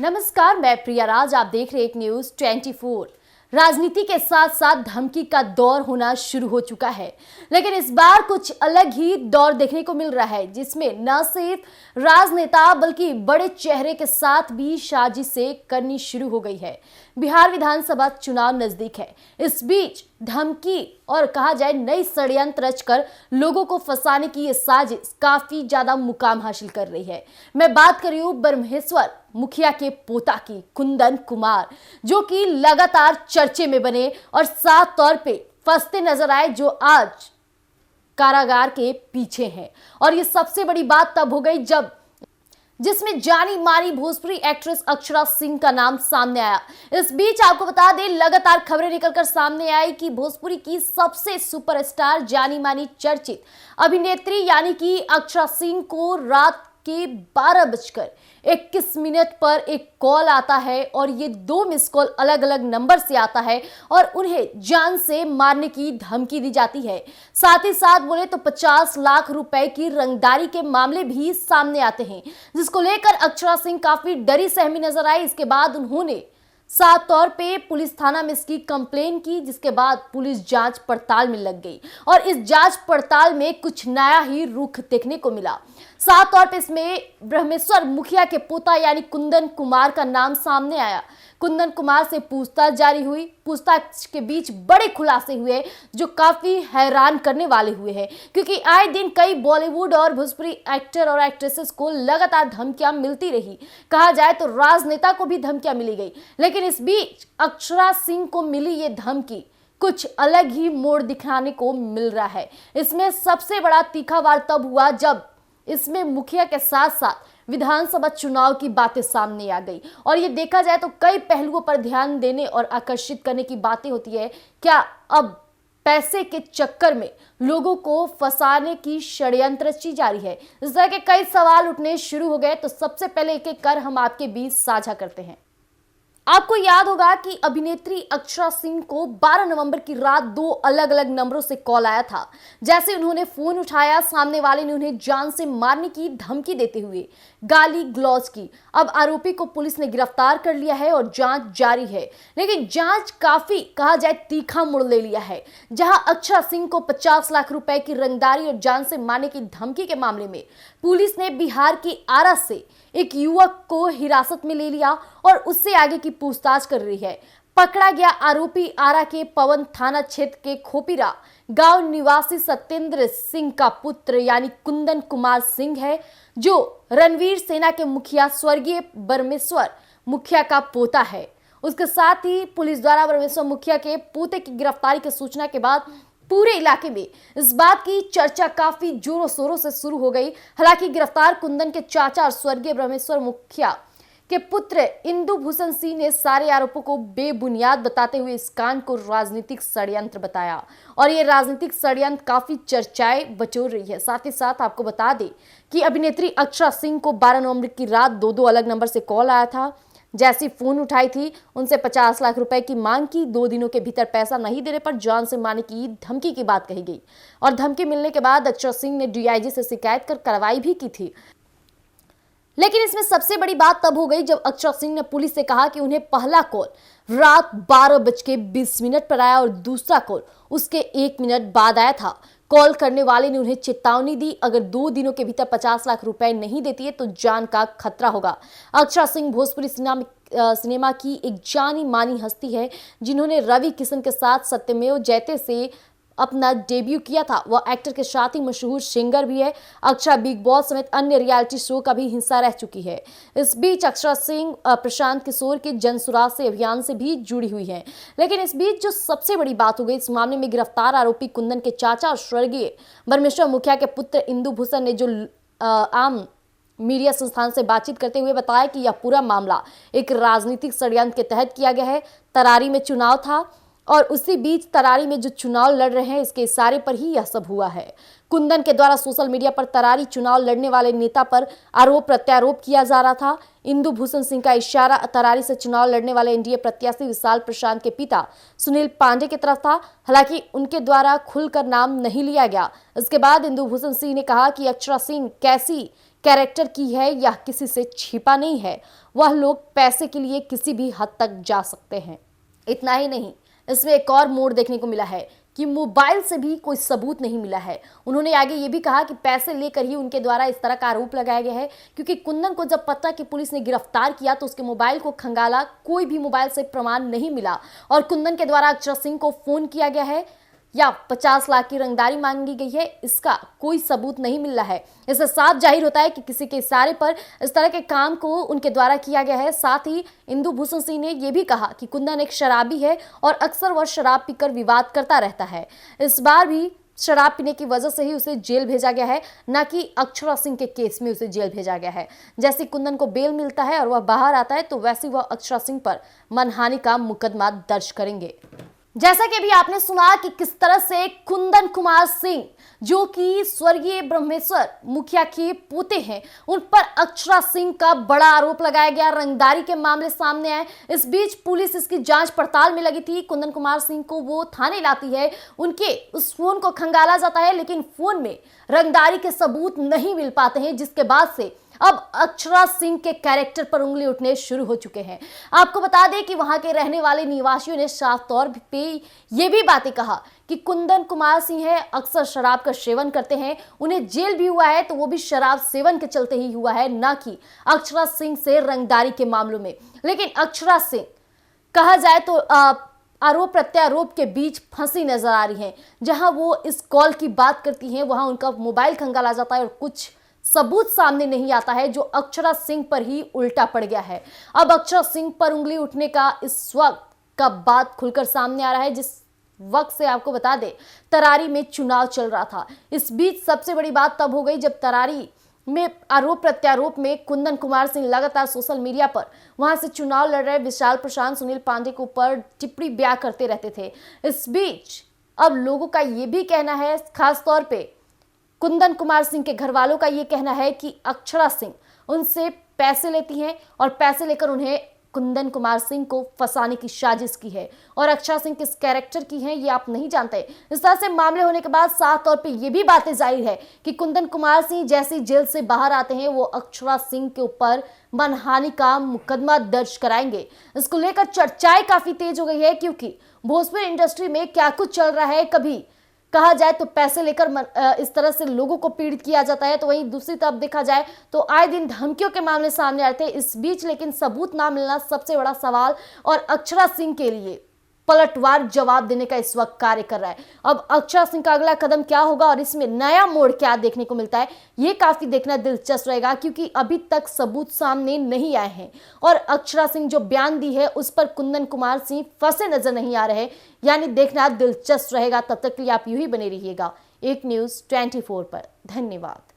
नमस्कार, मैं प्रिया राज। आप देख रहे एक न्यूज 24। राजनीति के साथ साथ धमकी का दौर होना शुरू हो चुका है, लेकिन इस बार कुछ अलग ही दौर देखने को मिल रहा है, जिसमें न सिर्फ राजनेता बल्कि बड़े चेहरे के साथ भी साजिशें करनी शुरू हो गई है। बिहार विधानसभा चुनाव नजदीक है। इस बीच धमकी और कहा जाए नई षड्यंत्र रचकर लोगों को फंसाने की ये साजिश काफी ज्यादा मुकाम हासिल कर रही है। मैं बात कर रही हूं ब्रह्मेश्वर मुखिया के पोता की, कुंदन कुमार, जो कि लगातार चर्चे में बने और साफ तौर पे फंसते नजर आए, जो आज कारागार के पीछे हैं। और ये सबसे बड़ी बात तब हो गई जब जिसमें जानी मानी भोजपुरी एक्ट्रेस अक्षरा सिंह का नाम सामने आया। इस बीच आपको बता दें, लगातार खबरें निकलकर सामने आई कि भोजपुरी की सबसे सुपरस्टार जानी मानी चर्चित अभिनेत्री यानी कि अक्षरा सिंह को रात के 12:21 पर एक कॉल आता है और ये 2 मिस कॉल अलग अलग नंबर से आता है और उन्हें जान से मारने की धमकी दी जाती है। साथ ही साथ बोले तो 50 लाख रुपए की रंगदारी के मामले भी सामने आते हैं, जिसको लेकर अक्षरा सिंह काफी डरी सहमी नजर आई। इसके बाद उन्होंने साफ तौर पे पुलिस थाना में इसकी कंप्लेन की, जिसके बाद पुलिस जांच पड़ताल में लग गई और इस जांच पड़ताल में कुछ नया ही रुख देखने को मिला। साफ तौर पे इसमें ब्रह्मेश्वर मुखिया के पोता यानी कुंदन कुमार का नाम सामने आया। कुंदन कुमार से पूछताछ जारी हुई। पूछताछ के बीच बड़े खुलासे हुए जो काफी हैरान करने वाले हुए हैं, क्योंकि आए दिन कई बॉलीवुड और भोजपुरी एक्टर और एक्ट्रेसेस को लगातार धमकियां मिलती रही। कहा जाए तो राजनेता को भी धमकियां मिली गई, लेकिन इस बीच अक्षरा सिंह को मिली ये धमकी कुछ अलग ही मोड़ दिखाने को मिल रहा है। इसमें सबसे बड़ा तीखा वार तब हुआ जब इसमें मुखिया के साथ साथ विधानसभा चुनाव की बातें सामने आ गई। और ये देखा जाए तो कई पहलुओं पर ध्यान देने और आकर्षित करने की बातें होती है। क्या अब पैसे के चक्कर में लोगों को फंसाने की षड्यंत्र रची जा रही है? इस तरह के कई सवाल उठने शुरू हो गए। तो सबसे पहले एक एक कर हम आपके बीच साझा करते हैं। आपको याद होगा कि अभिनेत्री अक्षरा सिंह को 12 नवंबर की रात 2 अलग अलग नंबरों से कॉल आया था। जैसे उन्होंने फोन उठाया, सामने वाले ने उन्हें जान से मारने की धमकी देते हुए गाली गलौज की। अब आरोपी को पुलिस ने गिरफ्तार कर लिया है और जांच जारी है, लेकिन जांच काफी कहा जाए तीखा मोड़ ले लिया है, जहां अक्षरा सिंह को 50 लाख रुपए की रंगदारी और जान से मारने की धमकी के मामले में पुलिस ने बिहार के आरा से एक युवक को हिरासत में ले लिया और उससे आगे की पूछताछ कर रही है। पकड़ा गया आरोपी आरा के पवन थाना क्षेत्र के खोपीरा गांव निवासी सत्येंद्र सिंह का पुत्र यानी कुंदन कुमार सिंह है, जो रणवीर सेना के मुखिया स्वर्गीय ब्रह्मेश्वर मुखिया का पोता है। उसके साथ ही पुलिस द्वारा ब्रह्मेश्वर मुखिया के पोते की गिरफ्तारी की सूचना के बाद पूरे इलाके में इस बात की चर्चा काफी जोरों शोरों से शुरू हो गई। हालांकि गिरफ्तार कुंदन के चाचा और स्वर्गीय ब्रह्मेश्वर मुखिया के पुत्र इंदु भूषण सिंह ने सारे आरोपों को बेबुनियाद बताते हुए इस कांड को राजनीतिक षड्यंत्र बताया और ये राजनीतिक षड्यंत्र काफी चर्चाएं बटोर रही है। साथ ही साथ आपको बता दें कि अभिनेत्री अक्षरा सिंह को 12 नवंबर की रात 2 अलग नंबर से कॉल आया था। जैसी फोन उठाई थी, उनसे 50 लाख रुपए की मांग की। 2 दिनों के भीतर पैसा नहीं देने पर जान से मारने की धमकी की बात कही गई और धमकी मिलने के बाद अक्षरा सिंह ने डीआईजी से शिकायत कर कार्रवाई भी की थी। लेकिन इसमें सबसे बड़ी बात तब हो गई जब अक्षरा सिंह ने पुलिस से कहा कि उन्हें पहला कॉल रात 12:20 पर आया और दूसरा कॉल उसके 1 मिनट बाद आया था। कॉल करने वाले ने उन्हें चेतावनी दी, अगर 2 दिनों के भीतर 50 लाख रुपए नहीं देती है तो जान का खतरा होगा। अक्षरा सिंह भोजपुरी सिनेमा की एक जानी मानी हस्ती है, जिन्होंने रवि किशन के साथ सत्यमेव जयते से अपना डेब्यू किया था। वह एक्टर के साथ ही मशहूर सिंगर भी है। अक्षरा बिग बॉस समेत अन्य रियलिटी शो का भी हिस्सा रह चुकी है। इस बीच अक्षरा सिंह प्रशांत किशोर के जनसुराग से अभियान से भी जुड़ी हुई है। लेकिन इस बीच जो सबसे बड़ी बात हो गई, इस मामले में गिरफ्तार आरोपी कुंदन के चाचा और स्वर्गीय ब्रह्मेश्वर मुखिया के पुत्र इंदु भूषण ने जो आम मीडिया संस्थान से बातचीत करते हुए बताया कि यह पूरा मामला एक राजनीतिक षड्यंत्र के तहत किया गया है। तरारी में चुनाव था और उसी बीच तरारी में जो चुनाव लड़ रहे हैं, इसके इशारे पर ही यह सब हुआ है। कुंदन के द्वारा सोशल मीडिया पर तरारी चुनाव लड़ने वाले नेता पर आरोप प्रत्यारोप किया जा रहा था। इंदु भूषण सिंह का इशारा तरारी से चुनाव लड़ने वाले एनडीए प्रत्याशी विशाल प्रशांत के पिता सुनील पांडे की तरफ था। हालांकि उनके द्वारा खुलकर नाम नहीं लिया गया। इसके बाद इंदु भूषण सिंह ने कहा कि अक्षरा सिंह कैरेक्टर की है या किसी से छिपा नहीं है। वह लोग पैसे के लिए किसी भी हद तक जा सकते हैं। इतना ही नहीं, इसमें एक और मोड़ देखने को मिला है कि मोबाइल से भी कोई सबूत नहीं मिला है। उन्होंने आगे ये भी कहा कि पैसे लेकर ही उनके द्वारा इस तरह का आरोप लगाया गया है, क्योंकि कुंदन को जब पता कि पुलिस ने गिरफ्तार किया तो उसके मोबाइल को खंगाला, कोई भी मोबाइल से प्रमाण नहीं मिला और कुंदन के द्वारा अक्षरा सिंह को फोन किया गया है या 50 लाख की रंगदारी मांगी गई है, इसका कोई सबूत नहीं मिल रहा है। इससे साफ जाहिर होता है कि किसी के इशारे पर इस तरह के काम को उनके द्वारा किया गया है। साथ ही इंदु भूषण सिंह ने यह भी कहा कि कुंदन एक शराबी है और अक्सर वह शराब पीकर विवाद करता रहता है। इस बार भी शराब पीने की वजह से ही उसे जेल भेजा गया है, न कि अक्षरा सिंह के केस में उसे जेल भेजा गया है। जैसे कुंदन को बेल मिलता है और वह बाहर आता है तो वैसे वह अक्षरा सिंह पर मानहानि का मुकदमा दर्ज करेंगे। जैसा कि अभी आपने सुना कि किस तरह से कुंदन कुमार सिंह, जो कि स्वर्गीय ब्रह्मेश्वर मुखिया के पोते हैं, उन पर अक्षरा सिंह का बड़ा आरोप लगाया गया, रंगदारी के मामले सामने आए। इस बीच पुलिस इसकी जांच पड़ताल में लगी थी। कुंदन कुमार सिंह को वो थाने लाती है, उनके उस फोन को खंगाला जाता है, लेकिन फोन में रंगदारी के सबूत नहीं मिल पाते हैं, जिसके बाद से अब अक्षरा सिंह के कैरेक्टर पर उंगली उठने शुरू हो चुके हैं। आपको बता दें कि वहां के रहने वाले निवासियों ने साफ तौर पे ये भी बातें कहा कि कुंदन कुमार सिंह है, अक्सर शराब का सेवन करते हैं, उन्हें जेल भी हुआ है तो वो भी शराब सेवन के चलते ही हुआ है, ना कि अक्षरा सिंह से रंगदारी के मामलों में। लेकिन अक्षरा सिंह कहा जाए तो आरोप प्रत्यारोप के बीच फंसी नजर आ रही है। जहां वो इस कॉल की बात करती हैं वहां उनका मोबाइल खंगाला जाता है और कुछ सबूत सामने नहीं आता है, जो अक्षरा सिंह पर ही उल्टा पड़ गया है। अब अक्षरा सिंह पर उंगली उठने का इस वक्त का बात खुलकर सामने आ रहा है, जिस वक्त से आपको बता दें तरारी में चुनाव चल रहा था। इस बीच सबसे बड़ी बात तब हो गई जब तरारी में आरोप प्रत्यारोप में कुंदन कुमार सिंह लगातार सोशल मीडिया पर वहां से चुनाव लड़ रहे विशाल प्रशांत सुनील पांडे के ऊपर टिप्पणी बयां करते रहते थे। इस बीच अब लोगों का यह भी कहना है, खासतौर पर कुंदन कुमार सिंह के घर वालों का यह कहना है कि अक्षरा सिंह उनसे पैसे लेती हैं और पैसे लेकर उन्हें कुंदन कुमार सिंह को फंसाने की साजिश की है। और अक्षरा सिंह किस कैरेक्टर की हैं ये आप नहीं जानते। इस तरह से मामले होने के बाद साफ तौर पे ये भी बातें जाहिर है कि कुंदन कुमार सिंह जैसे जेल से बाहर आते हैं वो अक्षरा सिंह के ऊपर मानहानि का मुकदमा दर्ज कराएंगे। इसको लेकर चर्चाएं काफी तेज हो गई है, क्योंकि भोजपुरी इंडस्ट्री में क्या कुछ चल रहा है। कभी कहा जाए तो पैसे लेकर इस तरह से लोगों को पीड़ित किया जाता है, तो वहीं दूसरी तरफ देखा जाए तो आए दिन धमकियों के मामले सामने आते हैं। इस बीच लेकिन सबूत ना मिलना सबसे बड़ा सवाल और अक्षरा सिंह के लिए पलटवार जवाब देने का इस वक्त कार्य कर रहा है। अब अक्षरा सिंह का अगला कदम क्या होगा और इसमें नया मोड़ क्या देखने को मिलता है, ये काफी देखना दिलचस्प रहेगा, क्योंकि अभी तक सबूत सामने नहीं आए हैं और अक्षरा सिंह जो बयान दी है उस पर कुंदन कुमार सिंह फंसे नजर नहीं आ रहे। यानी देखना दिलचस्प रहेगा। तब तक के लिए आप यूं ही बने रहिएगा एक न्यूज़ 24 पर। धन्यवाद।